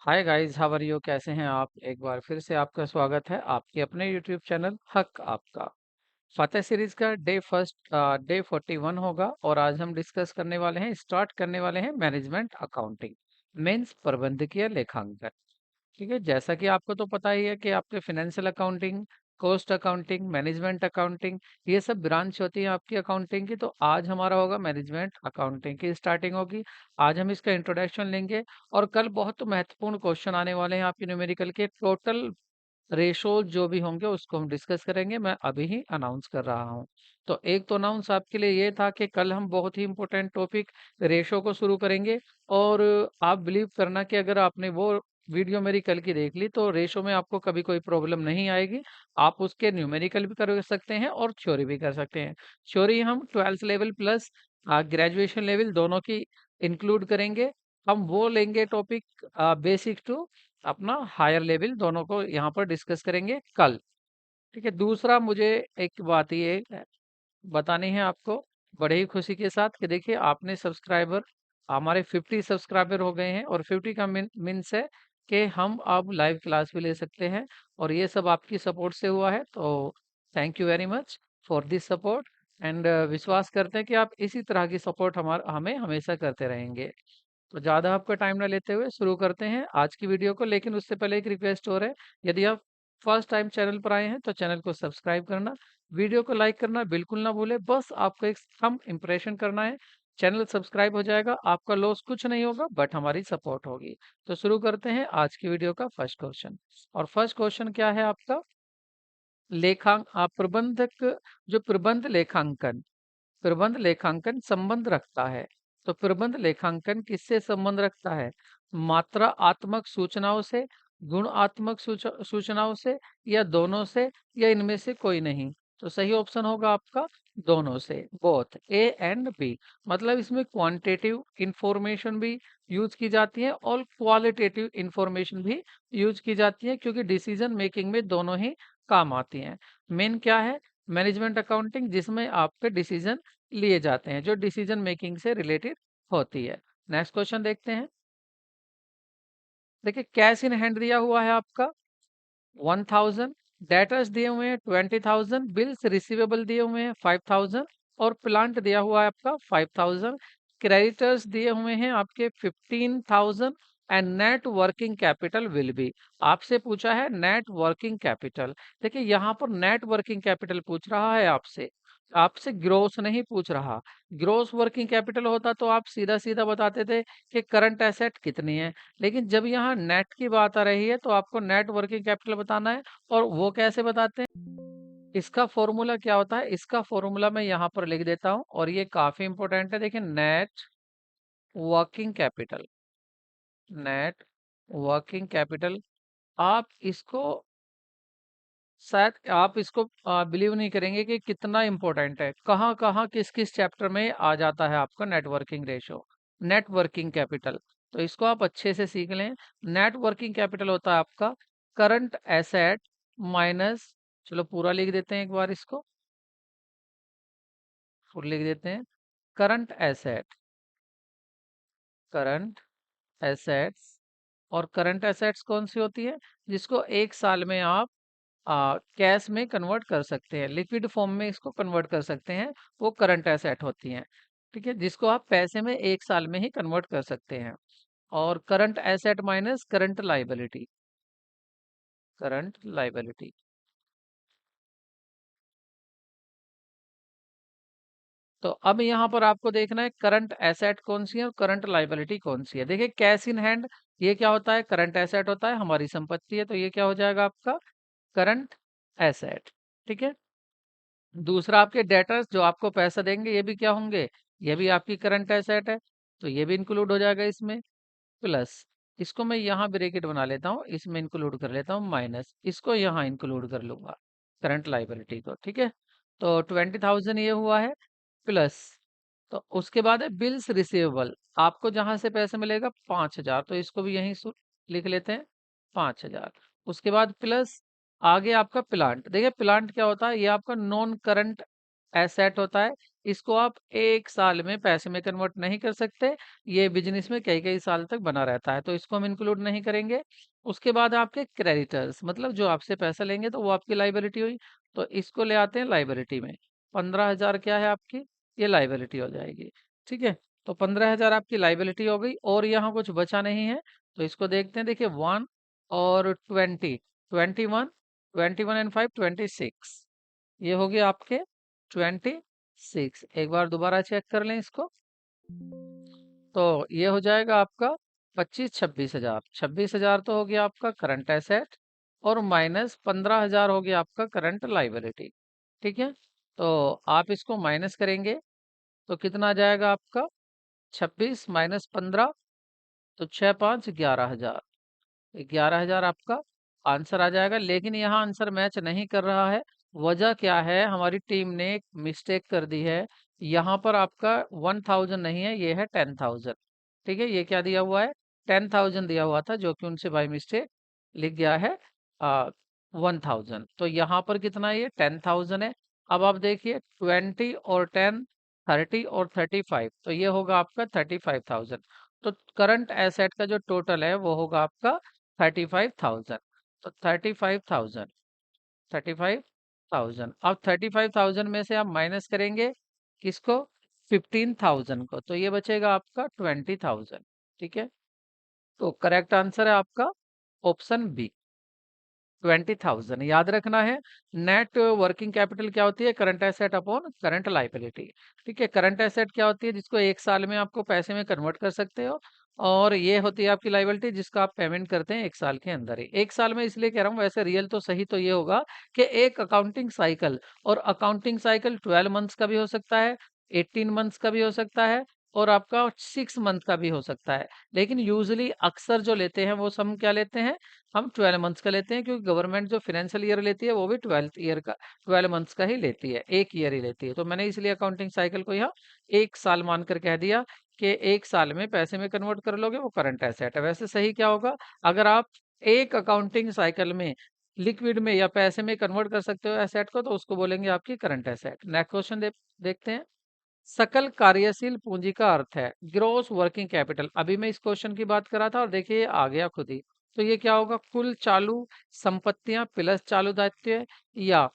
Hi guys, how are you? कैसे हैं आप? एक बार फिर से आपका स्वागत है आपके अपने यूट्यूब चैनल हक आपका। फतेह सीरीज का डे 41 होगा और आज हम डिस्कस करने वाले हैं, स्टार्ट करने वाले हैं मैनेजमेंट अकाउंटिंग, मीन्स प्रबंधकीय लेखांकन। ठीक है, जैसा कि आपको तो पता ही है कि आपके financial accounting, cost accounting, management accounting, ये सब ब्रांच होती है आपकी अकाउंटिंग की। तो आज हमारा होगा मैनेजमेंट अकाउंटिंग की स्टार्टिंग होगी। आज हम इसका इंट्रोडक्शन लेंगे और कल बहुत महत्वपूर्ण क्वेश्चन आने वाले हैं आपके न्यूमेरिकल के। टोटल रेशो जो भी होंगे उसको हम डिस्कस करेंगे, मैं अभी ही अनाउंस कर रहा हूँ। तो एक तो अनाउंस आपके लिए ये था कि कल हम बहुत ही इंपॉर्टेंट टॉपिक रेशो को शुरू करेंगे। और आप बिलीव करना कि अगर आपने वो वीडियो मेरी कल की देख ली तो रेशो में आपको कभी कोई प्रॉब्लम नहीं आएगी। आप उसके न्यूमेरिकल भी कर सकते हैं और थ्योरी भी कर सकते हैं। थ्योरी हम 12th level plus graduation level दोनों की इंक्लूड करेंगे। हम वो लेंगे टॉपिक बेसिक टू अपना हायर लेवल, दोनों को यहाँ पर डिस्कस करेंगे कल। ठीक है, दूसरा मुझे एक बात ये बतानी है आपको बड़े ही खुशी के साथ कि देखिए आपने सब्सक्राइबर, हमारे 50 सब्सक्राइबर हो गए हैं और 50 का मीन्स है कि हम अब लाइव क्लास भी ले सकते हैं। और ये सब आपकी सपोर्ट से हुआ है, तो thank you very much for this support. And विश्वास करते हैं कि आप इसी तरह की सपोर्ट हमें हमेशा करते रहेंगे। तो ज़्यादा आपका टाइम ना लेते हुए शुरू करते हैं आज की वीडियो को। लेकिन उससे पहले एक रिक्वेस्ट और है, यदि आप फर्स्ट टाइम चैनल पर आए हैं तो चैनल को सब्सक्राइब करना, वीडियो को लाइक करना बिल्कुल ना भूलें। बस आपको एक थंब इम्प्रेशन करना है, चैनल सब्सक्राइब हो जाएगा। आपका लॉस कुछ नहीं होगा बट हमारी सपोर्ट होगी। तो शुरू करते हैं आज की वीडियो का फर्स्ट क्वेश्चन। और फर्स्ट क्वेश्चन क्या है आपका? प्रबंधक, जो प्रबंध लेखांकन संबंध रखता है। तो प्रबंध लेखांकन किससे संबंध रखता है? मात्रात्मक सूचनाओं से, गुणात्मक सूचनाओं से, या दोनों से, या इनमें से कोई नहीं? तो सही ऑप्शन होगा आपका दोनों से, बोथ ए एंड बी। मतलब इसमें क्वांटिटेटिव इंफॉर्मेशन भी यूज की जाती है और क्वालिटेटिव इंफॉर्मेशन भी यूज की जाती है, क्योंकि डिसीजन मेकिंग में दोनों ही काम आती हैं। मेन क्या है? मैनेजमेंट अकाउंटिंग, जिसमें आपके डिसीजन लिए जाते हैं, जो डिसीजन मेकिंग से रिलेटेड होती है। नेक्स्ट क्वेश्चन देखते हैं। देखिए कैश इन हैंड दिया हुआ है आपका 1000, डेटर्स दिए हुए हैं 20,000, बिल्स रिसीवेबल दिए हुए हैं 5000 और प्लांट दिया हुआ है आपका 5000। क्रेडिटर्स दिए हुए हैं आपके 15,000 and net working capital will be. आपसे पूछा है नेट वर्किंग कैपिटल। देखिए यहाँ पर नेट वर्किंग कैपिटल पूछ रहा है आपसे, आपसे ग्रोस नहीं पूछ रहा। ग्रोस वर्किंग कैपिटल होता तो आप सीधा सीधा बताते थे कि करंट एसेट कितनी है। लेकिन जब यहाँ नेट की बात आ रही है तो आपको नेट वर्किंग कैपिटल बताना है। और वो कैसे बताते हैं? इसका फॉर्मूला क्या होता है? इसका फॉर्मूला मैं यहाँ पर लिख देता हूँ और ये काफी इंपॉर्टेंट है। देखिए net working capital, net working capital, आप इसको शायद आप इसको बिलीव नहीं करेंगे कि कितना इंपॉर्टेंट है। कहाँ कहाँ किस किस चैप्टर में आ जाता है आपका नेटवर्किंग रेशो, नेटवर्किंग कैपिटल। तो इसको आप अच्छे से सीख लें। नेटवर्किंग कैपिटल होता है आपका करंट एसेट माइनस, चलो पूरा लिख देते हैं एक बार इसको, पूरा लिख देते हैं। करंट एसेट, करंट एसेट्स, और करंट एसेट्स कौन सी होती है? जिसको एक साल में आप कैश में कन्वर्ट कर सकते हैं, लिक्विड फॉर्म में इसको कन्वर्ट कर सकते हैं, वो करंट एसेट होती हैं। ठीक है, जिसको आप पैसे में एक साल में ही कन्वर्ट कर सकते हैं। और current asset minus current liability, current liability. तो अब यहाँ पर आपको देखना है करंट एसेट कौन सी है और करंट लाइबिलिटी कौन सी है। देखिए कैश इन हैंड, ये क्या होता है? करंट एसेट होता है, हमारी संपत्ति है, तो ये क्या हो जाएगा आपका करंट एसेट। ठीक है, दूसरा आपके डेटर्स जो आपको पैसा देंगे ये भी क्या होंगे? ये भी आपकी करंट एसेट है, तो ये भी इंक्लूड हो जाएगा इसमें। प्लस इसको मैं यहाँ ब्रैकेट बना लेता हूँ, इसमें इंक्लूड कर लेता हूँ, माइनस इसको यहाँ इंक्लूड कर लूंगा करंट लाइबिलिटी को। ठीक है, तो 20,000 ये हुआ है, प्लस तो उसके बाद है बिल्स रिसीवेबल। आपको जहां से पैसे मिलेगा 5,000, तो इसको भी यहीं लिख लेते हैं 5,000। उसके बाद प्लस आगे आपका प्लांट। देखिए प्लांट क्या होता है? ये आपका नॉन करंट एसेट होता है, इसको आप एक साल में पैसे में कन्वर्ट नहीं कर सकते। ये बिजनेस में कई कई साल तक बना रहता है, तो इसको हम इंक्लूड नहीं करेंगे। उसके बाद आपके क्रेडिटर्स, मतलब जो आपसे पैसा लेंगे तो वो आपकी लाइबिलिटी हुई, तो इसको ले आते हैं लाइबिलिटी में। 15,000 क्या है आपकी, ये लाइबिलिटी हो जाएगी। ठीक है, तो 15,000 आपकी लाइबिलिटी हो गई और यहाँ कुछ बचा नहीं है, तो इसको देखते हैं। देखिए 1 और 20, 21, 21 एंड 5, 26, ये हो गया आपके 26। एक बार दोबारा चेक कर लें इसको, तो ये हो जाएगा आपका 25, 26,000। 26,000 तो हो गया आपका करंट एसेट और माइनस 15,000 हो गया आपका करंट लाइबिलिटी। ठीक है, तो आप इसको माइनस करेंगे तो कितना आ जाएगा आपका, 26 माइनस 15, तो 6 5 11,000। 11,000 आपका आंसर आ जाएगा। लेकिन यहाँ आंसर मैच नहीं कर रहा है। वजह क्या है, हमारी टीम ने एक मिस्टेक कर दी है। यहाँ पर आपका 1,000 नहीं है, ये है 10,000। ठीक है, ये क्या दिया हुआ है, 10,000 दिया हुआ था, जो कि उनसे बाई मिस्टेक लिख गया है 1,000। तो यहाँ पर कितना है, ये 10,000 है। अब आप देखिए 20 और 10, 30 और 35, तो ये होगा आपका 35,000। तो करंट एसेट का जो टोटल है वो होगा आपका 35,000। तो 35,000, 35,000। अब 35,000 में से आप माइनस करेंगे किसको, 15,000 को, तो ये बचेगा आपका 20,000। ठीक है, तो करेक्ट आंसर है आपका ऑप्शन बी, 20,000। याद रखना है, नेट वर्किंग कैपिटल क्या होती है, current asset upon current liability. ठीक है, करंट एसेट क्या होती है, जिसको एक साल में आपको पैसे में कन्वर्ट कर सकते हो, और ये होती है आपकी लाइबिलिटी जिसका आप पेमेंट करते हैं एक साल के अंदर ही। एक साल में इसलिए कह रहा हूँ, वैसे रियल तो सही तो ये होगा कि एक अकाउंटिंग साइकिल, और अकाउंटिंग साइकिल 12 मंथ्स का भी हो सकता है, 18 मंथ्स का भी हो सकता है, और आपका 6 मंथ का भी हो सकता है। लेकिन यूजली अक्सर जो लेते हैं वो सम क्या लेते हैं, हम 12 मंथ्स का लेते हैं, क्योंकि गवर्नमेंट जो फाइनेंशियल ईयर लेती है वो भी 12 ईयर का, 12 मंथ्स का ही लेती है, एक ईयर ही लेती है। तो मैंने इसलिए अकाउंटिंग साइकिल को यहाँ एक साल मानकर कह दिया कि एक साल में पैसे में कन्वर्ट कर लोगे वो करंट एसेट है। वैसे सही क्या होगा, अगर आप एक अकाउंटिंग साइकिल में लिक्विड में या पैसे में कन्वर्ट कर सकते हो एसेट को, तो उसको बोलेंगे आपकी करंट एसेट। नेक्स्ट क्वेश्चन देखते हैं। सकल कार्यशील पूंजी का अर्थ है ग्रोस वर्किंग कैपिटल। अभी मैं इस क्वेश्चन की बात कर रहा था और देखिए आ गया खुद ही। तो ये क्या होगा, कुल चालू संपत्तियां प्लस चालू दायित्व, या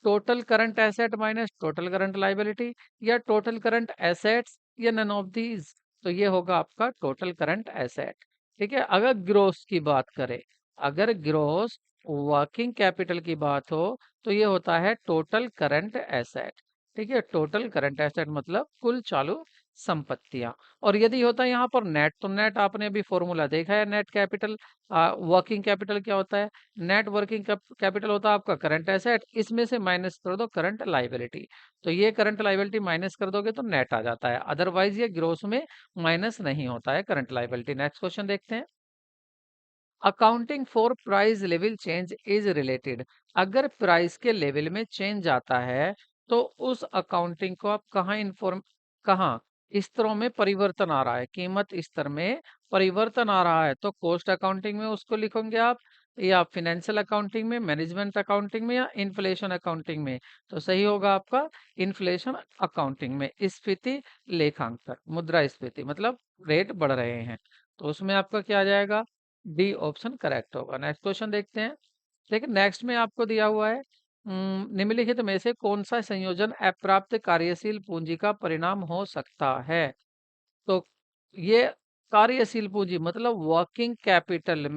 total current asset minus total current liability, या टोटल करंट एसेट्स, या नन ऑफ दीज। तो ये होगा आपका टोटल करंट एसेट। ठीक है, अगर ग्रोस की बात करें, अगर ग्रोस वर्किंग कैपिटल की बात हो, तो ये होता है टोटल करंट एसेट। ठीक है, टोटल करंट एसेट मतलब कुल चालू संपत्तियां। और यदि होता है यहाँ पर नेट, तो नेट आपने अभी फॉर्मूला देखा है, नेट कैपिटल, वर्किंग कैपिटल क्या होता है, नेट वर्किंग कैपिटल होता है आपका करंट एसेट, इसमें से माइनस कर दो करंट लाइबिलिटी। तो ये करंट लाइबिलिटी माइनस कर दोगे तो नेट आ जाता है, अदरवाइज ये ग्रोस में माइनस नहीं होता है करंट लाइबिलिटी। नेक्स्ट क्वेश्चन देखते हैं। Accounting for price level change is related. अगर प्राइस के लेवल में चेंज आता है तो उस अकाउंटिंग को आप कहाँ स्तरों में परिवर्तन आ रहा है, कीमत स्तर में परिवर्तन आ रहा है, तो कॉस्ट अकाउंटिंग में उसको लिखोगे आप, या फाइनेंशियल अकाउंटिंग में, मैनेजमेंट अकाउंटिंग में, या इन्फ्लेशन अकाउंटिंग में। तो सही होगा आपका इन्फ्लेशन अकाउंटिंग में। स्फीति लेखांकन, मुद्रास्फीति मतलब रेट बढ़ रहे हैं, तो उसमें आपका क्या आ जाएगा, डी ऑप्शन करेक्ट होगा। नेक्स्ट क्वेश्चन देखते हैं। देखिए नेक्स्ट में आपको दिया हुआ है, निम्नलिखित में से कौन सा संयोजन अप्राप्त कार्यशील पूंजी का परिणाम हो सकता है। तो ये कार्यशील पूंजी मतलब वर्किंग कैपिटल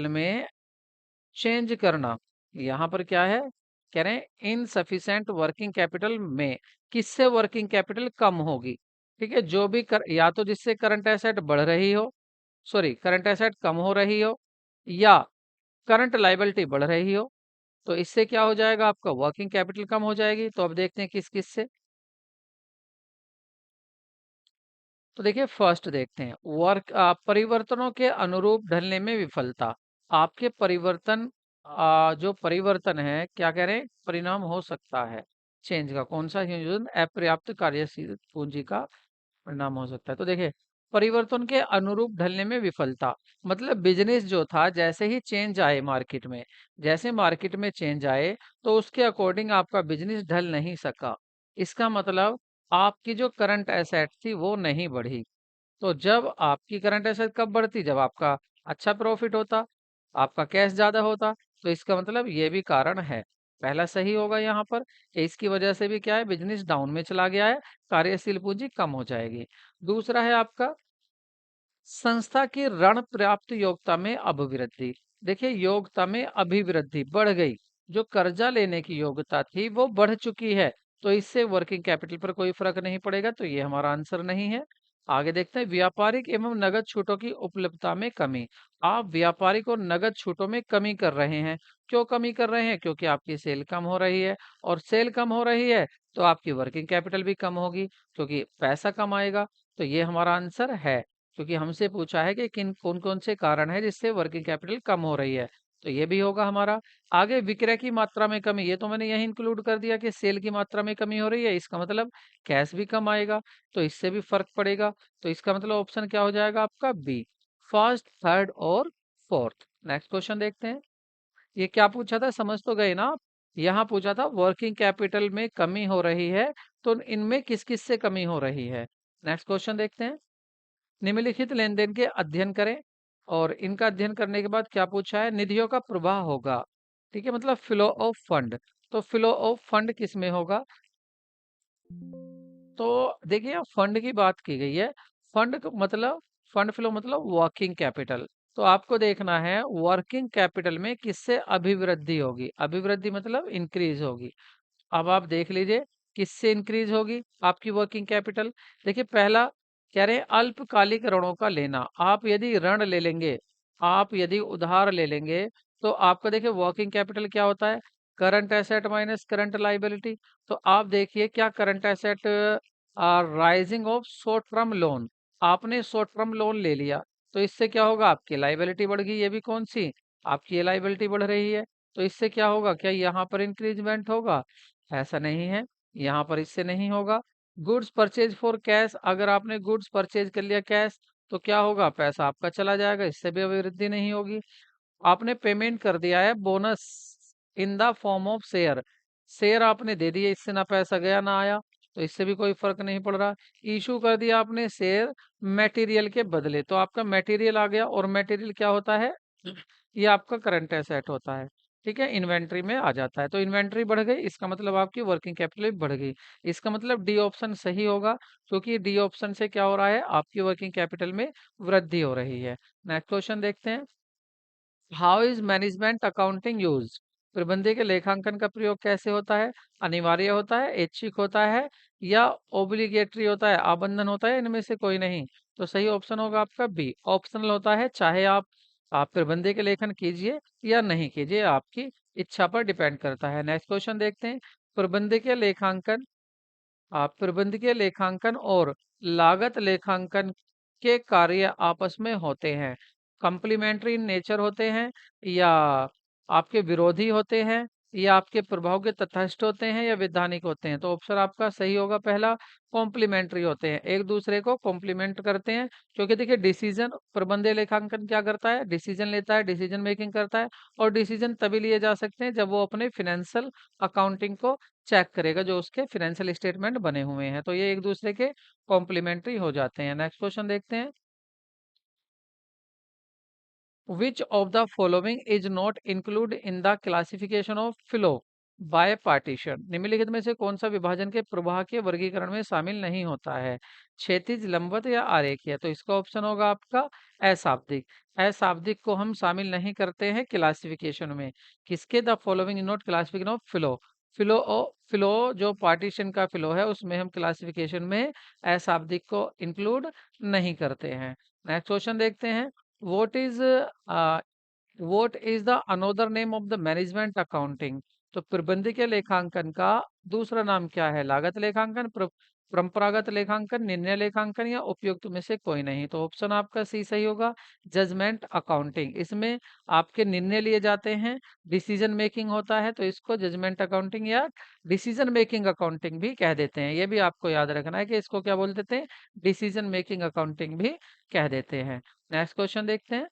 में चेंज करना। यहाँ पर क्या है, कह रहे हैं इनसफिशिएंट वर्किंग कैपिटल में किससे वर्किंग कैपिटल कम होगी। ठीक है, जो भी या तो जिससे करंट एसेट बढ़ रही हो, सॉरी करंट एसेट कम हो रही हो, या करंट लाइबिलिटी बढ़ रही हो, तो इससे क्या हो जाएगा, आपका वर्किंग कैपिटल कम हो जाएगी। तो अब देखते हैं किस किस से। तो देखिए फर्स्ट देखते हैं, परिवर्तनों के अनुरूप ढलने में विफलता। आपके परिवर्तन, जो परिवर्तन है क्या कह रहे हैं, परिणाम हो सकता है चेंज का, कौन सा संयोजन अपर्याप्त कार्यशील पूंजी का परिणाम हो सकता है। तो देखिए परिवर्तन के अनुरूप ढलने में विफलता। मतलब बिजनेस जो था, जैसे ही चेंज आए मार्केट में, जैसे मार्केट में चेंज आए, तो उसके अकॉर्डिंग आपका बिजनेस ढल नहीं सका। इसका मतलब आपकी जो करंट एसेट थी वो नहीं बढ़ी। तो जब आपकी करंट एसेट कब बढ़ती? जब आपका अच्छा प्रॉफिट होता, आपका कैश ज्यादा होता। तो इसका मतलब ये भी कारण है। पहला सही होगा यहाँ पर। इसकी वजह से भी क्या है, बिजनेस डाउन में चला गया है, कार्यशील पूंजी कम हो जाएगी। दूसरा है आपका संस्था की ऋण प्राप्त योग्यता में अभिवृद्धि। देखिए, योग्यता में अभिवृद्धि बढ़ गई। जो कर्जा लेने की योग्यता थी वो बढ़ चुकी है। तो इससे वर्किंग कैपिटल पर कोई फर्क नहीं पड़ेगा, तो ये हमारा आंसर नहीं है। आगे देखते हैं, व्यापारिक एवं नगद छूटों की उपलब्धता में कमी। आप व्यापारिक और नगद छूटों में कमी कर रहे हैं। क्यों कमी कर रहे हैं? क्योंकि आपकी सेल कम हो रही है, और सेल कम हो रही है तो आपकी वर्किंग कैपिटल भी कम होगी, क्योंकि पैसा कम आएगा। तो ये हमारा आंसर है। क्योंकि हमसे पूछा है कि किन कौन कौन से कारण है जिससे वर्किंग कैपिटल कम हो रही है, तो ये भी होगा हमारा। आगे विक्रय की मात्रा में कमी, ये तो मैंने यही इंक्लूड कर दिया कि सेल की मात्रा में कमी हो रही है, इसका मतलब कैश भी कम आएगा, तो इससे भी फर्क पड़ेगा। तो इसका मतलब ऑप्शन क्या हो जाएगा आपका? बी, फर्स्ट, थर्ड और फोर्थ। नेक्स्ट क्वेश्चन देखते हैं। ये क्या पूछा था, समझ तो गए ना आप? यहाँ पूछा था वर्किंग कैपिटल में कमी हो रही है, तो इनमें किस किस से कमी हो रही है। नेक्स्ट क्वेश्चन देखते हैं। निम्नलिखित लेन-देन के अध्ययन करें, और इनका अध्ययन करने के बाद क्या पूछा है? निधियों का प्रवाह होगा। ठीक है, मतलब फ्लो ऑफ फंड। तो फ्लो ऑफ फंड किस में होगा? तो देखिए, यहाँ फंड की बात की गई है। फंड का मतलब, फंड फ्लो मतलब वर्किंग कैपिटल। तो आपको देखना है वर्किंग कैपिटल में किससे अभिवृद्धि होगी। अभिवृद्धि मतलब इंक्रीज होगी। अब आप देख लीजिए, किससे इंक्रीज होगी आपकी वर्किंग कैपिटल। देखिए, पहला कह रहे हैं अल्पकालिक ऋणों का लेना। आप यदि ऋण ले लेंगे, आप यदि उधार ले लेंगे, तो आपका देखिए वर्किंग कैपिटल क्या होता है? Current asset minus current liability. तो आप देखिए, क्या current asset rising of short term loan. आपने शॉर्ट टर्म लोन ले लिया, तो इससे क्या होगा? आपकी लाइबिलिटी बढ़ गई। ये भी कौन सी? आपकी ये लाइबिलिटी बढ़ रही है। तो इससे क्या होगा? क्या यहाँ पर इंक्रीजमेंट होगा? ऐसा नहीं है, यहाँ पर इससे नहीं होगा। गुड्स परचेज फॉर कैश, अगर आपने गुड्स परचेज कर लिया कैश, तो क्या होगा? पैसा आपका चला जाएगा, इससे भी अभिवृद्धि नहीं होगी। आपने पेमेंट कर दिया है bonus in the form of share, share आपने दे दिए, इससे ना पैसा गया ना आया, तो इससे भी कोई फर्क नहीं पड़ रहा। इशू कर दिया आपने शेयर मटेरियल के बदले, तो आपका मटेरियल आ गया, और मटेरियल क्या होता है? ये आपका करंट एसेट होता है। ठीक है, इन्वेंट्री में आ जाता है। तो इन्वेंट्री बढ़ गई, इसका मतलब आपकी वर्किंग कैपिटल भी बढ़ गई। इसका मतलब डी ऑप्शन सही होगा, क्योंकि डी ऑप्शन से क्या हो रहा है? आपकी वर्किंग कैपिटल में वृद्धि हो रही है। नेक्स्ट क्वेश्चन देखते हैं। How is management accounting use? प्रबंधकीय लेखांकन का प्रयोग कैसे होता है? अनिवार्य होता है, ऐच्छिक होता है, या ओब्लिगेटरी होता है, आबंधन होता है, इनमें से कोई नहीं। तो सही ऑप्शन होगा आपका बी, ऑप्शनल होता है। चाहे आप प्रबंधकीय लेखन कीजिए या नहीं कीजिए, आपकी इच्छा पर डिपेंड करता है। नेक्स्ट क्वेश्चन देखते हैं। प्रबंधकीय लेखांकन, प्रबंधकीय लेखांकन और लागत लेखांकन के कार्य आपस में होते हैं, कंप्लीमेंट्री इन नेचर होते हैं, या आपके विरोधी होते हैं, या आपके प्रभाव के तटस्थ होते हैं, या वैधानिक होते हैं। तो ऑप्शन आपका सही होगा पहला, कॉम्प्लीमेंट्री होते हैं, एक दूसरे को कॉम्प्लीमेंट करते हैं। क्योंकि देखिए, डिसीजन, प्रबंधीय लेखांकन क्या करता है? डिसीजन लेता है, डिसीजन मेकिंग करता है। और डिसीजन तभी लिए जा सकते हैं जब वो अपने फिनेंशियल अकाउंटिंग को चेक करेगा, जो उसके फाइनेंशियल स्टेटमेंट बने हुए हैं। तो ये एक दूसरे के कॉम्प्लीमेंट्री हो जाते हैं। नेक्स्ट क्वेश्चन देखते हैं। Which of the following is not include in the classification of flow bye partition? निम्नलिखित में से कौन सा विभाजन के प्रवाह के वर्गीकरण में शामिल नहीं होता है? क्षैतिज, लंबवत या आरेखीय? तो इसका ऑप्शन होगा आपका अशाब्दिक। अशाब्दिक को हम शामिल नहीं करते हैं क्लासिफिकेशन में। किसके? The following is not classification of flow. Flow जो पार्टीशन का फ्लो है, उसमें हम क्लासिफिकेशन में अशाब्दिक को इंक्लूड नहीं करते हैं। नेक्स्ट क्वेश्चन देखते हैं। what is what is the another name of the management accounting? तो प्रबंधकीय लेखांकन का दूसरा नाम क्या है? लागत लेखांकन, परंपरागत लेखांकन, निर्णय लेखांकन या उपयुक्त में से कोई नहीं। तो ऑप्शन आपका सी सही होगा, जजमेंट अकाउंटिंग। इसमें आपके निर्णय लिए जाते हैं, डिसीजन मेकिंग होता है, तो इसको जजमेंट अकाउंटिंग या डिसीजन मेकिंग अकाउंटिंग भी कह देते हैं। ये भी आपको याद रखना है कि इसको क्या बोल देते हैं, डिसीजन मेकिंग अकाउंटिंग भी कह देते हैं। नेक्स्ट क्वेश्चन देखते हैं,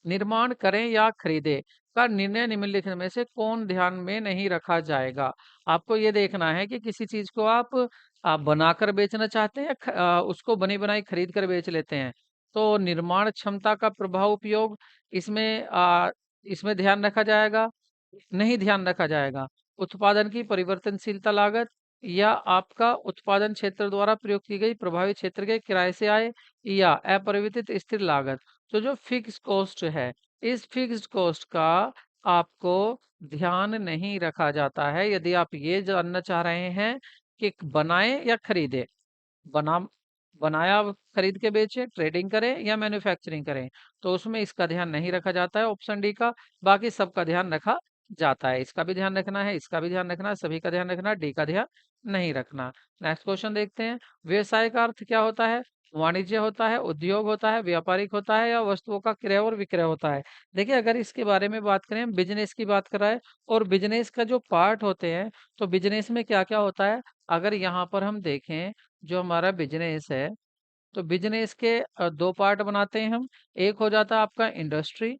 निर्माण करें या खरीदें का निर्णय निम्नलिखित में से कौन ध्यान में नहीं रखा जाएगा। आपको ये देखना है कि किसी चीज को आप बनाकर बेचना चाहते हैं या उसको बनी बनाई खरीद कर बेच लेते हैं। तो निर्माण क्षमता का प्रभाव उपयोग, इसमें ध्यान रखा जाएगा, नहीं ध्यान रखा जाएगा। उत्पादन की परिवर्तनशीलता लागत, या आपका उत्पादन क्षेत्र द्वारा प्रयोग की गई प्रभावित क्षेत्र के किराए से आए, या अपरिवर्तित स्थिर लागत। तो जो फिक्स कॉस्ट है, इस फिक्स्ड कॉस्ट का आपको ध्यान नहीं रखा जाता है। यदि आप ये जानना चाह रहे हैं कि बनाएं या खरीदें, बना बनाया खरीद के बेचे, ट्रेडिंग करें या मैन्युफैक्चरिंग करें, तो उसमें इसका ध्यान नहीं रखा जाता है, ऑप्शन डी का। बाकी सबका ध्यान रखा जाता है, इसका भी ध्यान रखना है, इसका भी ध्यान रखना है, सभी का ध्यान रखना है, डी का ध्यान नहीं रखना। नेक्स्ट क्वेश्चन देखते हैं, व्यवसाय का अर्थ क्या होता है। वाणिज्य होता है, उद्योग होता है, व्यापारिक होता है, या वस्तुओं का क्रय और विक्रय होता है। देखिए, अगर इसके बारे में बात करें, बिजनेस की बात कर रहा है, और बिजनेस का जो पार्ट होते हैं, तो बिजनेस में क्या क्या होता है। अगर यहाँ पर हम देखें, जो हमारा बिजनेस है, तो बिजनेस के दो पार्ट बनाते हैं हम। एक हो जाता है आपका इंडस्ट्री,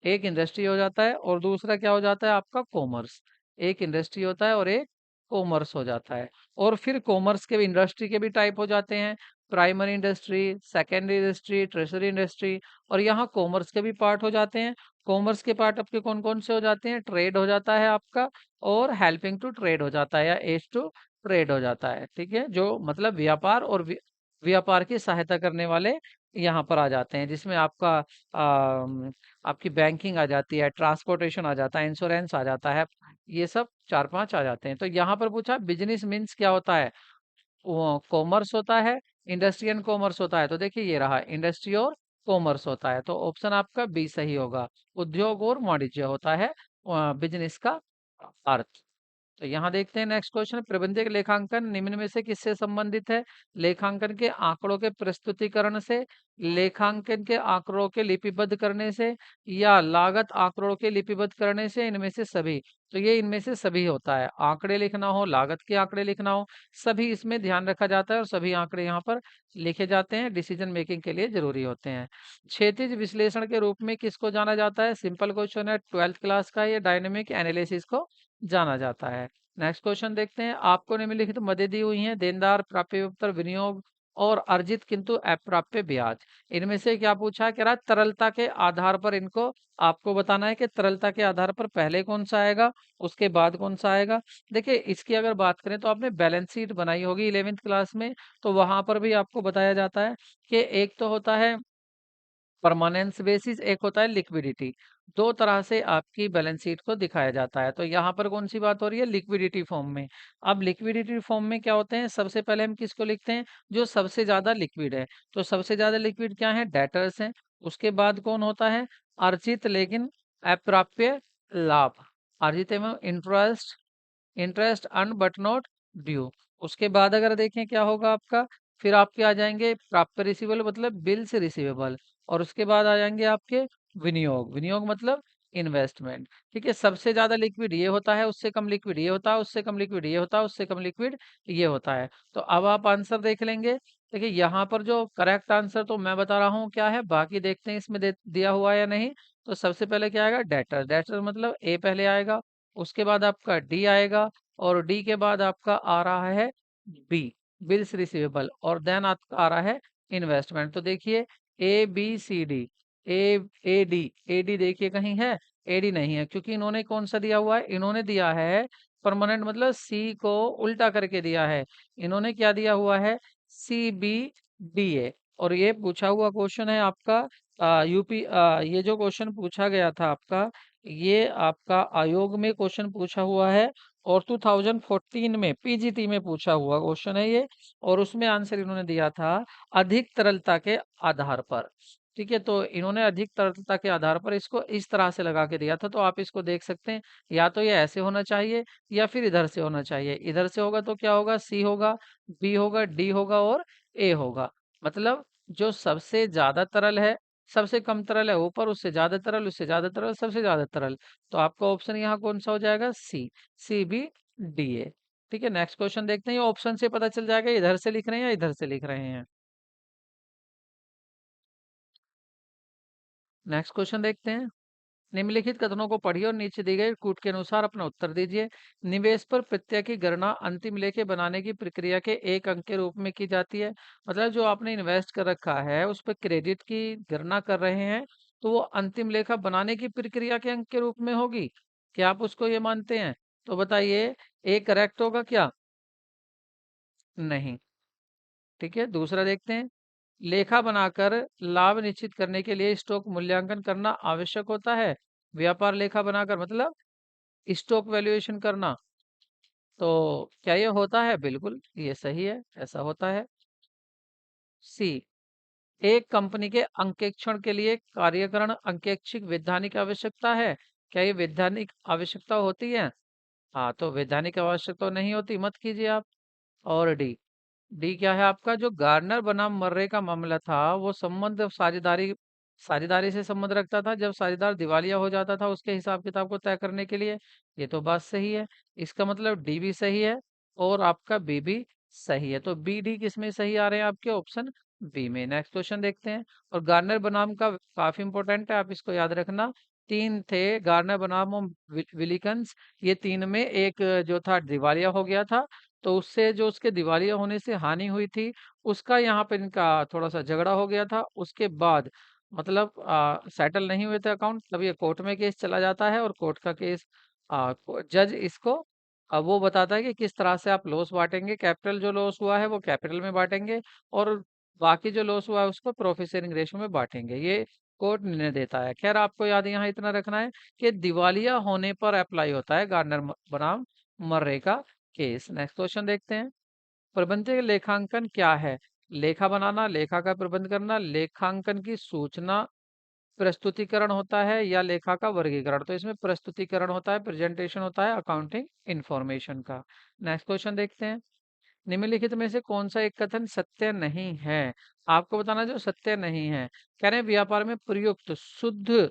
एक इंडस्ट्री हो जाता है, और दूसरा क्या हो जाता है आपका कॉमर्स। एक इंडस्ट्री होता है और एक कॉमर्स हो जाता है। और फिर कॉमर्स के इंडस्ट्री के भी टाइप हो जाते हैं, primary industry, secondary industry, tertiary industry. और यहाँ कॉमर्स के भी पार्ट हो जाते हैं। कॉमर्स के पार्ट आपके कौन कौन से हो जाते हैं, ट्रेड हो जाता है आपका, और हेल्पिंग टू ट्रेड हो जाता है, या एज टू ट्रेड हो जाता है। ठीक है, जो मतलब व्यापार और व्यापार की सहायता करने वाले यहाँ पर आ जाते हैं, जिसमें आपकी बैंकिंग आ जाती है, ट्रांसपोर्टेशन आ जाता है, इंश्योरेंस आ जाता है, ये सब चार पांच आ जाते हैं। तो यहाँ पर पूछा बिजनेस मीन्स क्या होता है, वो कॉमर्स होता है, इंडस्ट्री एंड कॉमर्स होता है। तो देखिए ये रहा, इंडस्ट्री और कॉमर्स होता है, तो ऑप्शन आपका बी सही होगा, उद्योग और वाणिज्य होता है बिजनेस का अर्थ। तो यहाँ देखते हैं नेक्स्ट क्वेश्चन, प्रबंधक लेखांकन निम्न में से किससे संबंधित है। लेखांकन के आंकड़ों के प्रस्तुतिकरण से, लेखांकन के आंकड़ों के लिपिबद्ध करने से, या लागत आंकड़ों के लिपिबद्ध करने से, इनमें से सभी। तो ये इनमें से सभी होता है, आंकड़े लिखना हो, लागत के आंकड़े लिखना हो, सभी इसमें ध्यान रखा जाता है, और सभी आंकड़े यहाँ पर लिखे जाते हैं, डिसीजन मेकिंग के लिए जरूरी होते हैं। क्षैतिज विश्लेषण के रूप में किसको जाना जाता है, सिंपल क्वेश्चन है, 12th क्लास का। ये डायनेमिक एनालिसिस को जाना जाता है। नेक्स्ट क्वेश्चन देखते हैं, आपको निम्नलिखित मदें दी हुई हैं, देनदार, प्राप्य उत्तर, विनियोग और अर्जित किंतु अप्राप्य ब्याज। इनमें से क्या पूछा, कह रहा है तरलता के आधार पर इनको आपको बताना है कि तरलता के आधार पर पहले कौन सा आएगा, उसके बाद कौन सा आएगा। देखिए, इसकी अगर बात करें तो आपने बैलेंस शीट बनाई होगी 11th क्लास में, तो वहां पर भी आपको बताया जाता है कि एक तो होता है परमानेंस बेसिस, एक होता है लिक्विडिटी। दो तरह से आपकी बैलेंस शीट को दिखाया जाता है। तो यहाँ पर कौन सी बात हो रही है, लिक्विडिटी फॉर्म में। अब लिक्विडिटी फॉर्म में क्या होते हैं, सबसे पहले हम किसको लिखते हैं, जो सबसे ज्यादा लिक्विड है। तो सबसे ज्यादा लिक्विड क्या है, डेटर्स है। उसके बाद कौन होता है, अर्जित लेकिन अप्राप्य लाभ, अर्जित एवं interest, interest earn but not due. उसके बाद अगर देखें क्या होगा आपका, फिर आपके आ जाएंगे प्राप्य रिसीवेबल मतलब बिल से रिसीवेबल, और उसके बाद आ जाएंगे आपके विनियोग, विनियोग मतलब इन्वेस्टमेंट। ठीक है, सबसे ज्यादा लिक्विड ये होता है, उससे कम लिक्विड ये होता है, उससे कम लिक्विड ये होता है, उससे कम लिक्विड ये होता है। तो अब आप आंसर देख लेंगे। देखिए, यहाँ पर जो करेक्ट आंसर तो मैं बता रहा हूँ क्या है, बाकी देखते हैं इसमें दिया हुआ है या नहीं। तो सबसे पहले क्या आएगा, डेटर, डेटर मतलब ए पहले आएगा, उसके बाद आपका डी आएगा, और डी के बाद आपका आ रहा है बी, बिल्स रिसीवेबल, और देन आपका आ रहा है इन्वेस्टमेंट। तो देखिए, A B C D, A D, A D देखिए कहीं है, ए डी नहीं है, क्योंकि इन्होंने कौन सा दिया हुआ है, इन्होंने दिया है परमानेंट, मतलब सी को उल्टा करके दिया है। इन्होंने क्या दिया हुआ है, सी बी डी ए। और ये पूछा हुआ क्वेश्चन है आपका यूपी, ये जो क्वेश्चन पूछा गया था आपका, ये आपका आयोग में क्वेश्चन पूछा हुआ है, और 2014 में पीजीटी में पूछा हुआ क्वेश्चन है ये। और उसमें आंसर इन्होंने दिया था अधिक तरलता के आधार पर। ठीक है, तो इन्होंने अधिक तरलता के आधार पर इसको इस तरह से लगा के दिया था, तो आप इसको देख सकते हैं। या तो ये ऐसे होना चाहिए या फिर इधर से होना चाहिए। इधर से होगा तो क्या होगा, सी होगा, बी होगा, डी होगा और ए होगा। मतलब जो सबसे ज्यादा तरल है, सबसे कम तरल है ऊपर, उससे ज्यादा तरल, उससे ज्यादा तरल, सबसे ज्यादा तरल। तो आपका ऑप्शन यहाँ कौन सा हो जाएगा, सी बी डी ए। ठीक है, नेक्स्ट क्वेश्चन देखते हैं। ये ऑप्शन से पता चल जाएगा इधर से लिख रहे हैं या इधर से लिख रहे हैं। नेक्स्ट क्वेश्चन देखते हैं। निम्नलिखित कथनों को पढ़िए और नीचे दी गई कूट के अनुसार अपना उत्तर दीजिए। निवेश पर प्रत्यय की गणना अंतिम लेखे बनाने की प्रक्रिया के एक अंक के रूप में की जाती है। मतलब जो आपने इन्वेस्ट कर रखा है उस पर क्रेडिट की गणना कर रहे हैं, तो वो अंतिम लेखा बनाने की प्रक्रिया के अंक के रूप में होगी। क्या आप उसको ये मानते हैं? तो बताइए, ए करेक्ट होगा क्या? नहीं। ठीक है, दूसरा देखते हैं। लेखा बनाकर लाभ निश्चित करने के लिए स्टॉक मूल्यांकन करना आवश्यक होता है। व्यापार लेखा बनाकर मतलब स्टॉक वैल्यूएशन करना। तो क्या ये होता है? बिल्कुल ये सही है, ऐसा होता है। सी, एक कंपनी के अंकेक्षण के लिए कार्यकरण अंकेक्षिक वैधानिक आवश्यकता है। क्या ये वैधानिक आवश्यकता होती है? हाँ, तो वैधानिक आवश्यकता नहीं होती, मत कीजिए आप। और डी, डी क्या है आपका? जो गार्नर बनाम मर्रे का मामला था, वो संबंध साझेदारी साझेदारी से संबंध रखता था। जब साझेदार दिवालिया हो जाता था उसके हिसाब किताब को तय करने के लिए। ये तो बात सही है। इसका मतलब डी भी सही है और आपका बी भी सही है। तो बी डी किस में सही आ रहे हैं आपके? ऑप्शन बी में। नेक्स्ट क्वेश्चन देखते हैं। और गार्नर बनाम का काफी इंपॉर्टेंट है, आप इसको याद रखना। तीन थे, गार्नर बनाम और विलिकंस। ये तीन में एक जो था दिवालिया हो गया था, तो उससे जो उसके दिवालिया होने से हानि हुई थी, उसका यहाँ पे इनका थोड़ा सा झगड़ा हो गया था। उसके बाद मतलब सेटल नहीं हुए थे अकाउंट, तब ये कोर्ट में केस चला जाता है और कोर्ट का केस जज इसको वो बताता है कि किस तरह से आप लॉस बांटेंगे। कैपिटल जो लॉस हुआ है वो कैपिटल में बांटेंगे और बाकी जो लॉस हुआ है उसको प्रॉफिट शेयरिंग रेशियो में बांटेंगे। ये कोर्ट निर्णय देता है। खैर, आपको याद यहाँ इतना रखना है कि दिवालिया होने पर अप्लाई होता है गार्नर बनाम मर्रे का केस। नेक्स्ट क्वेश्चन देखते हैं। प्रबंधकीय लेखांकन क्या है? लेखा बनाना, लेखा का प्रबंध करना, लेखांकन की सूचना, प्रस्तुतिकरण होता है या लेखा का वर्गीकरण। तो इसमें प्रस्तुतिकरण होता है, प्रेजेंटेशन होता है अकाउंटिंग इंफॉर्मेशन का। नेक्स्ट क्वेश्चन देखते हैं। निम्नलिखित में से कौन सा एक कथन सत्य नहीं है? आपको बताना जो सत्य नहीं है। कह रहे हैं व्यापार में प्रयुक्त शुद्ध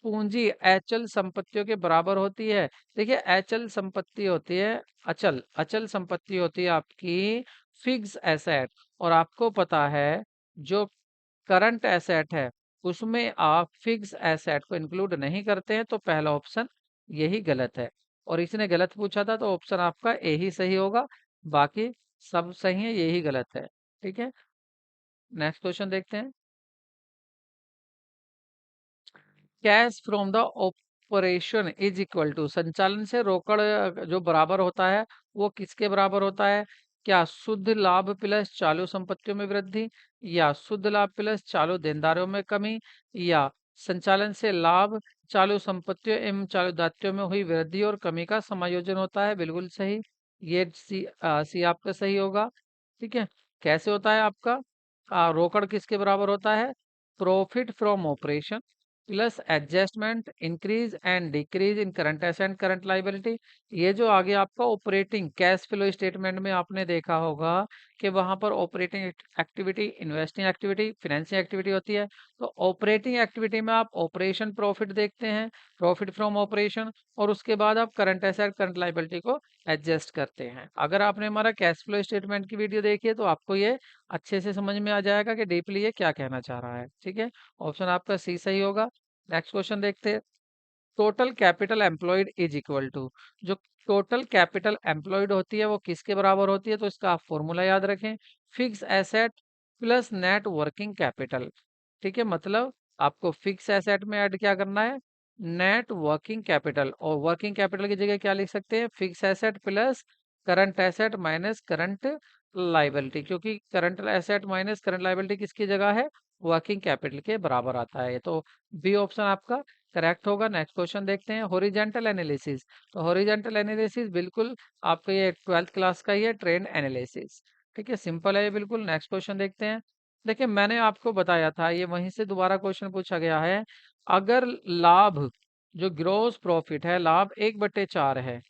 पूंजी अचल संपत्तियों के बराबर होती है। देखिए, अचल संपत्ति होती है, अचल अचल संपत्ति होती है आपकी फिक्स एसेट। और आपको पता है जो करंट एसेट है उसमें आप फिक्स एसेट को इंक्लूड नहीं करते हैं, तो पहला ऑप्शन यही गलत है। और इसने गलत पूछा था तो ऑप्शन आपका ए ही सही होगा, बाकी सब सही है, यही गलत है। ठीक है, नेक्स्ट क्वेश्चन देखते हैं। Cash from the operation is equal to, संचालन से रोकड़ जो बराबर होता है वो किसके बराबर होता है? क्या शुद्ध लाभ प्लस चालू संपत्तियों में वृद्धि, या शुद्ध लाभ प्लस चालू देनदारियों में कमी, या संचालन से लाभ चालू संपत्तियों एवं चालू दायित्वों में हुई वृद्धि और कमी का समायोजन होता है। बिल्कुल सही, ये सी आपका सही होगा। ठीक है, कैसे होता है आपका? रोकड़ किसके बराबर होता है? Profit from operation plus adjustment increase and decrease in current asset current liability. ये जो आगे आपका ऑपरेटिंग कैश फ्लो स्टेटमेंट में आपने देखा होगा कि वहां पर operating activity, investing activity, financing activity होती है। तो ऑपरेटिंग एक्टिविटी में आप ऑपरेशन प्रॉफिट देखते हैं, प्रॉफिट फ्रॉम ऑपरेशन, और उसके बाद आप करंट एसेट करंट लाइबिलिटी को एडजस्ट करते हैं। अगर आपने हमारा कैश फ्लो स्टेटमेंट की वीडियो देखी है तो आपको ये अच्छे से समझ में आ जाएगा कि डीपली ये क्या कहना चाह रहा है। ठीक है, ऑप्शन आपका सी सही होगा। नेक्स्ट क्वेश्चन देखते हैं। Total capital employed is equal to, जो टोटल कैपिटल एम्प्लॉयड होती है वो किसके बराबर होती है? तो इसका आप फॉर्मूला याद रखें, fix asset plus net working capital. ठीक है, मतलब आपको फिक्स एसेट में ऐड क्या करना है? Net working capital. और वर्किंग कैपिटल की जगह क्या लिख सकते हैं? Fix asset plus current asset minus current liability, क्योंकि current asset minus current liability किसकी जगह है? वर्किंग कैपिटल के बराबर आता है। तो बी ऑप्शन आपका करेक्ट होगा। नेक्स्ट क्वेश्चन देखते हैं। हॉरिजॉन्टल एनालिसिस, तो हॉरिजॉन्टल एनालिसिस बिल्कुल आपका ये 12th क्लास का ही है, ट्रेंड एनालिसिस। ठीक है, सिंपल है ये बिल्कुल। नेक्स्ट क्वेश्चन देखते हैं। देखिए मैंने आपको बताया था, ये वहीं से दोबारा क्वेश्चन पूछा गया है। अगर लाभ, जो ग्रोस प्रॉफिट है, लाभ 1/4 है,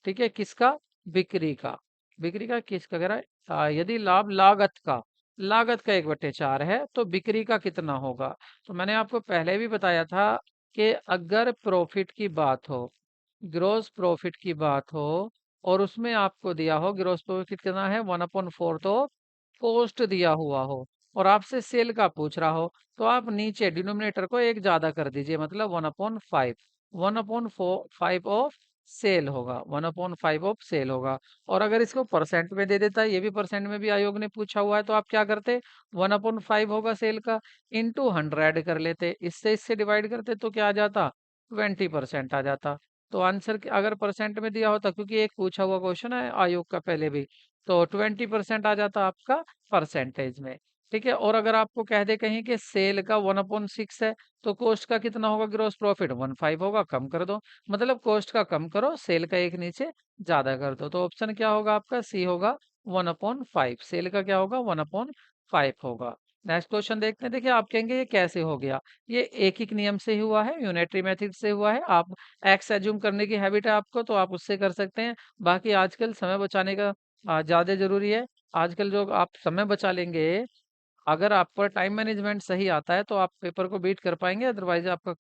ठीक है, किसका? बिक्री का। बिक्री का किसका कह रहा है? यदि लाभ लागत का 1/4 है, तो बिक्री का कितना होगा? तो मैंने आपको पहले भी बताया था कि अगर प्रॉफिट की बात हो, ग्रोस प्रॉफिट की बात हो, और उसमें आपको दिया हो ग्रोस प्रॉफिट कितना है, 1/4 तो कॉस्ट दिया हुआ हो, और आपसे सेल का पूछ रहा हो, तो आप नीचे डिनोमिनेटर को एक ज्यादा कर दीजिए, मतलब 1/5। 1/5 ऑफ सेल होगा, 1/5 ऑफ सेल होगा। और अगर इसको परसेंट में दे देता है, ये भी परसेंट में भी आयोग ने पूछा हुआ है, तो आप क्या करते? 1/5 होगा सेल का, इंटू 100 कर लेते, इससे डिवाइड करते, तो क्या आ जाता? 20% आ जाता। तो आंसर अगर परसेंट में दिया होता, क्योंकि एक पूछा हुआ क्वेश्चन है आयोग का पहले भी, तो 20% आ जाता आपका परसेंटेज में। ठीक है, और अगर आपको कह दे कहीं कि सेल का 1/6 है, तो कॉस्ट का कितना होगा? ग्रोस प्रॉफिट 1/5 होगा, कम कर दो। मतलब कॉस्ट का कम करो, सेल का एक नीचे ज्यादा कर दो। तो ऑप्शन क्या होगा आपका? सी होगा, 1/5। सेल का क्या होगा? 1/5 होगा। नेक्स्ट क्वेश्चन देखते हैं। देखिए आप कहेंगे ये कैसे हो गया? ये एक ही नियम से ही हुआ है, यूनिटरी मेथड से हुआ है। आप एक्स एज्यूम करने की हैबिट है आपको, तो आप उससे कर सकते हैं। बाकी आजकल समय बचाने का ज्यादा जरूरी है। आजकल जो आप समय बचा लेंगे, अगर आपका टाइम मैनेजमेंट सही आता है, तो आप पेपर को बीट कर पाएंगे। अदरवाइज आपका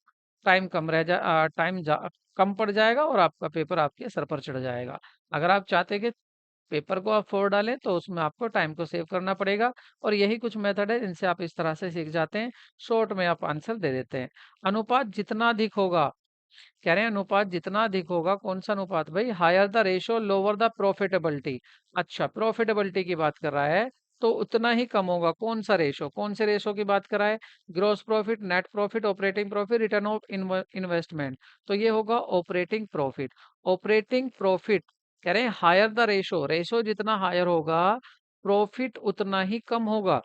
टाइम कम रह जा टाइम कम पड़ जाएगा, और आपका पेपर आपके सर पर चढ़ जाएगा। अगर आप चाहते हैं कि पेपर को आप 4 डालें, तो उसमें आपको टाइम को सेव करना पड़ेगा। और यही कुछ मेथड है जिनसे आप इस तरह से सीख जाते हैं, शॉर्ट में आप आंसर दे देते हैं। अनुपात जितना अधिक होगा, कह रहे हैं अनुपात जितना अधिक होगा, कौन सा अनुपात भाई? Higher the ratio lower the profitability. अच्छा, प्रॉफिटेबिलिटी की बात कर रहा है, तो उतना ही कम होगा। कौन सा रेशो? कौन से रेशो की बात कर रहा है? Gross profit, net profit, operating profit, return of investment. तो ये होगा ऑपरेटिंग प्रॉफिट। ऑपरेटिंग प्रॉफिट कह रहे हैं हायर द रेशो, रेशो जितना हायर होगा, प्रॉफिट उतना ही कम होगा।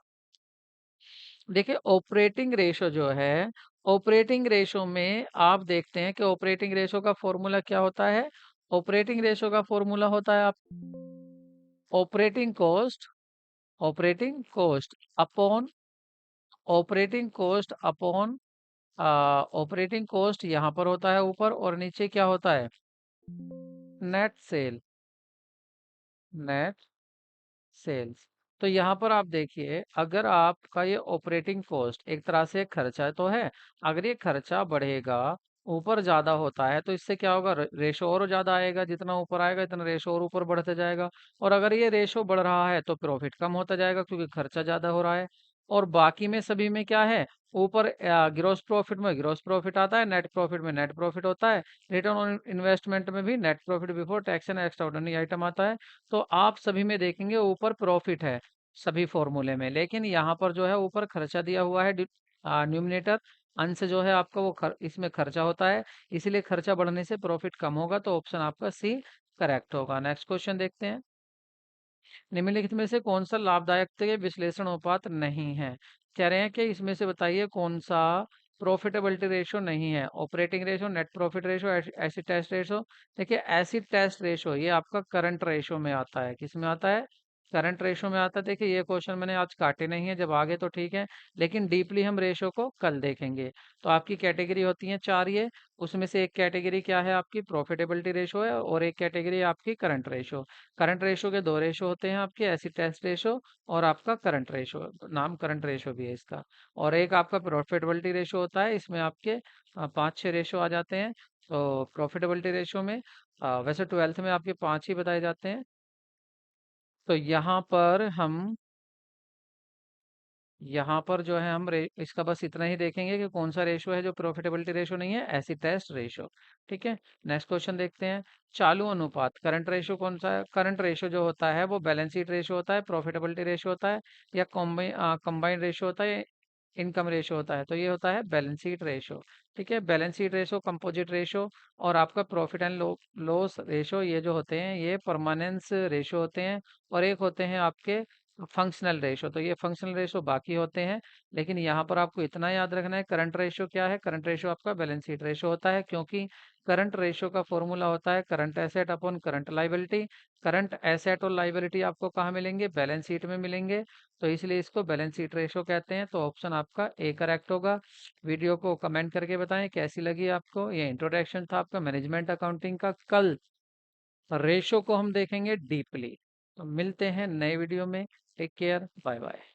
देखिए ऑपरेटिंग रेशो जो है, ऑपरेटिंग रेशो में आप देखते हैं कि ऑपरेटिंग रेशो का फॉर्मूला क्या होता है? ऑपरेटिंग रेशो का फॉर्मूला होता है आप operating cost, operating cost upon operating cost upon operating cost यहाँ पर होता है ऊपर, और नीचे क्या होता है? Net sale, net sales. तो यहाँ पर आप देखिए, अगर आपका ये ऑपरेटिंग कॉस्ट एक तरह से खर्चा तो है, अगर ये खर्चा बढ़ेगा, ऊपर ज्यादा होता है, तो इससे क्या होगा? रेशो और ज्यादा आएगा, जितना ऊपर आएगा इतना रेशो और ऊपर बढ़ते जाएगा। और अगर ये रेशो बढ़ रहा है, तो प्रॉफिट कम होता जाएगा, क्योंकि खर्चा ज्यादा हो रहा है। और बाकी में सभी में क्या है? ऊपर ग्रोस प्रॉफिट में ग्रोस प्रॉफिट आता है, नेट प्रॉफिट में नेट प्रॉफिट होता है, रिटर्न ऑन इन्वेस्टमेंट में भी net profit before tax and extra ordinary item आता है। तो आप सभी में देखेंगे ऊपर प्रॉफिट है, सभी फॉर्मूले में, लेकिन यहाँ पर जो है ऊपर खर्चा दिया हुआ है, न्यूमिनेटर अंश जो है आपका वो इसमें खर्चा होता है, इसीलिए खर्चा बढ़ने से प्रॉफिट कम होगा। तो ऑप्शन आपका सी करेक्ट होगा। नेक्स्ट क्वेश्चन देखते हैं। निम्नलिखित में से कौन सा लाभदायक के विश्लेषण अनुपात नहीं है? कह रहे हैं कि इसमें से बताइए कौन सा प्रॉफिटेबिलिटी रेशो नहीं है। Operating ratio, net profit ratio, acid test ratio. देखिए एसिड टेस्ट रेशो ये आपका करंट रेशो में आता है। किस में आता है? करंट रेशो में आता है। देखिए ये क्वेश्चन मैंने आज काटे नहीं है, जब आगे तो ठीक है, लेकिन डीपली हम रेशो को कल देखेंगे। तो आपकी कैटेगरी होती है 4 ये, उसमें से एक कैटेगरी क्या है आपकी? प्रॉफिटेबिलिटी रेशो है, और एक कैटेगरी आपकी करंट रेशो। करंट रेशो के दो रेशो होते हैं आपके, एसिड टेस्ट रेशो और आपका करंट रेशो, नाम करंट रेशो भी है इसका। और एक आपका प्रॉफिटेबिलिटी रेशो होता है, इसमें आपके 5-6 रेशो आ जाते हैं। तो प्रॉफिटेबिलिटी रेशो में वैसे 12th में आपके 5 ही बताए जाते हैं। तो यहाँ पर जो है हम इसका बस इतना ही देखेंगे कि कौन सा रेशो है जो प्रॉफिटेबिलिटी रेशो नहीं है, एसिड टेस्ट रेशो। ठीक है, नेक्स्ट क्वेश्चन देखते हैं। चालू अनुपात, करंट रेशो कौन सा है? करंट रेशो जो होता है वो बैलेंस शीट रेशो होता है, प्रॉफिटेबिलिटी रेशो होता है, या कंबाइंड रेशो होता है, इनकम रेशो होता है। तो ये होता है बैलेंस शीट रेशो। ठीक है, balance sheet ratio, composite ratio, और आपका प्रॉफिट एंड लॉस रेशो, ये जो होते हैं ये परमानेंस रेशो होते हैं। और एक होते हैं आपके फंक्शनल रेशो, तो ये फंक्शनल रेशो बाकी होते हैं। लेकिन यहाँ पर आपको इतना याद रखना है, करंट रेशो क्या है? करंट रेशो आपका बैलेंस शीट रेशो होता है, क्योंकि करंट रेशो का फॉर्मूला होता है current asset upon current liability. Current asset और लाइबिलिटी आपको कहाँ मिलेंगे? बैलेंस शीट में मिलेंगे, तो इसलिए इसको बैलेंस शीट रेशो कहते हैं। तो ऑप्शन आपका ए करेक्ट होगा। वीडियो को कमेंट करके बताएं कैसी लगी आपको। ये इंट्रोडक्शन था आपका मैनेजमेंट अकाउंटिंग का। कल रेशो को हम देखेंगे डीपली। तो मिलते हैं नए वीडियो में। Take care, bye bye.